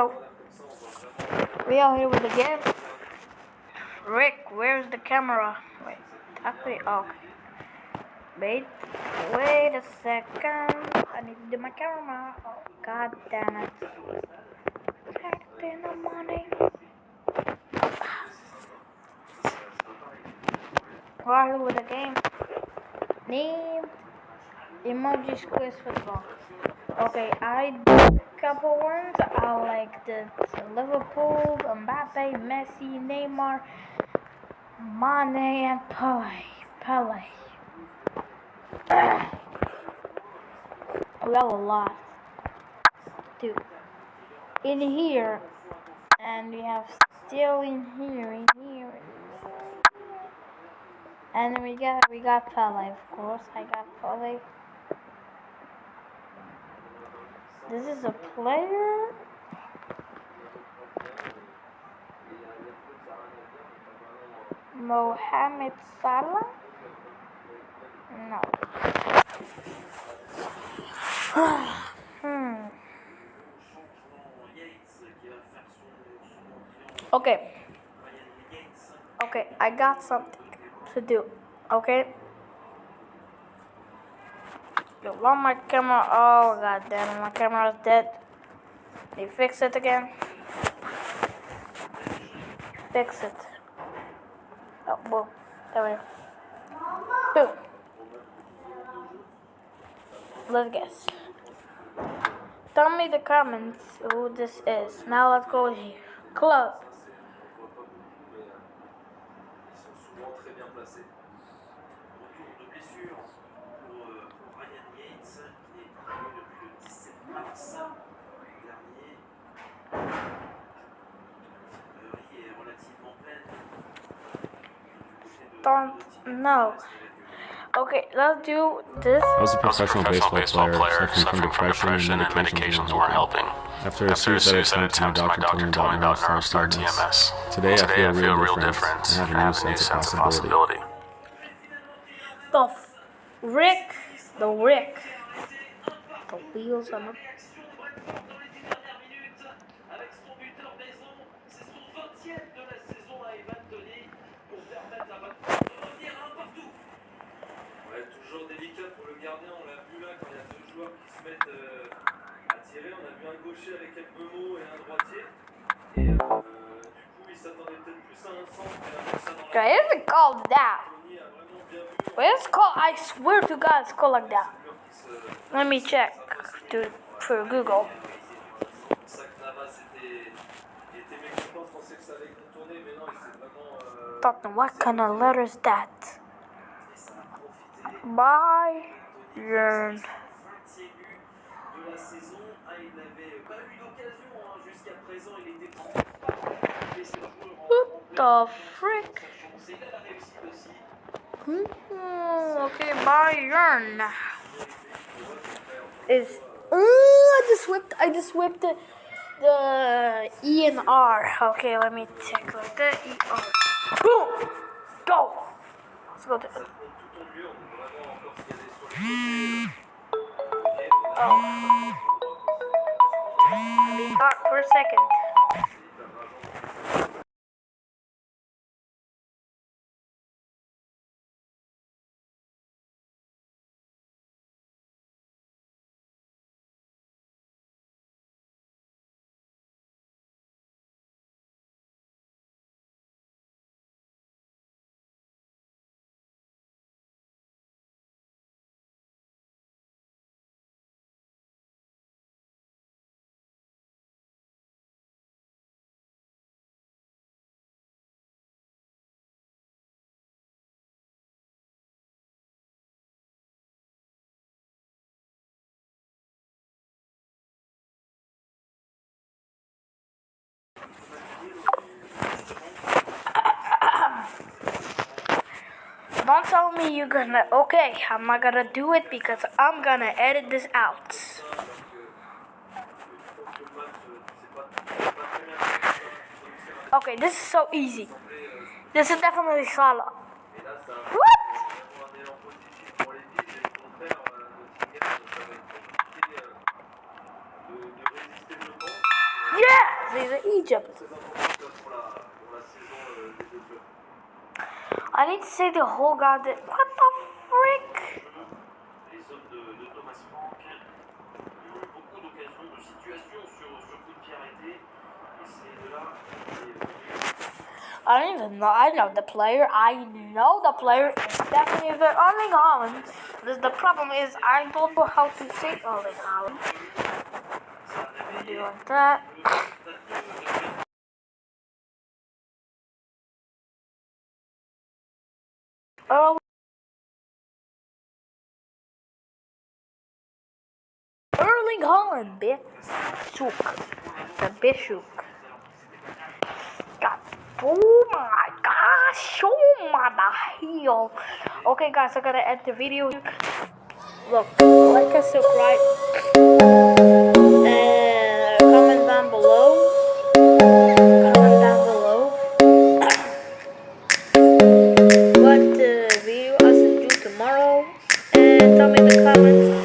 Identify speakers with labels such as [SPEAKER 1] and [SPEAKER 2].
[SPEAKER 1] Hello. We are here with the game. Rick, where's the camera? Wait, actually, okay. Wait a second. I need to do my camera. Oh, god damn it. Saturday in the morning. We're here with the game. Named Emoji Quiz Football. Okay, I did a couple ones. I like the Liverpool, Mbappe, Messi, Neymar, Mane, and Pele. We have a lot to do in here, and we have still in here, and then we got Pele, of course. I got Pele. This is a player. Mohamed Salah? No. Okay. Okay, I got something to do. Okay. You want my camera? Oh god damn it, my camera is dead. Can you fix it again? Fix it. Oh, boom. There we go. Boom. Let's guess. Tell me the comments who this is. Now let's go here. Club. Don't know. Okay, let's do this.
[SPEAKER 2] I was a professional baseball player suffering from depression and medications weren't helping. After a suicide attempt, my doctor told me about Neurostar TMS. Today I feel real different and have a new sense of possibility.
[SPEAKER 1] Rick. The wheels on the...
[SPEAKER 3] Toujours délicat pour le gardien, on l'a vu là quand il y a deux joueurs qui se mettent à tirer. On a vu un gaucher avec Mbemo et un droitier. Et du coup, il s'attendait peut-être plus à un centre et à ça dans la...
[SPEAKER 1] Okay, is it called that? Well, it's called, I swear to God, it's called like that. Let me check for Google. Don't know what kind of letter is that. Bayern. What the frick? Okay, Bayern is. I just whipped the E and R. Okay, let me check like that. E R. Boom. Go. Let's go to. Oh. Be hot for a second. Don't tell me you're gonna... Okay, I'm not gonna do it because I'm gonna edit this out. Okay, this is so easy. This is definitely Salah. What? Yeah! These are Egypt.
[SPEAKER 3] Très important pour la saison des deux clubs.
[SPEAKER 1] I need to say the whole goddamn. What the frick?
[SPEAKER 3] Les hommes de Thomas Frank ont eu beaucoup d'occasions, de situations sur coup de pied arrêté. Et c'est de là
[SPEAKER 1] I don't even know. I know the player. I know the player. It's definitely the Erling Haaland. The problem is I don't know how to say Erling Haaland. Do you want that? Erling Haaland, bitch. The Bishop. God. Oh my gosh. Oh my the hell. Okay, guys, I gotta end the video. Look, like and subscribe. And comment down below. What video I should do tomorrow. And tell me in the comments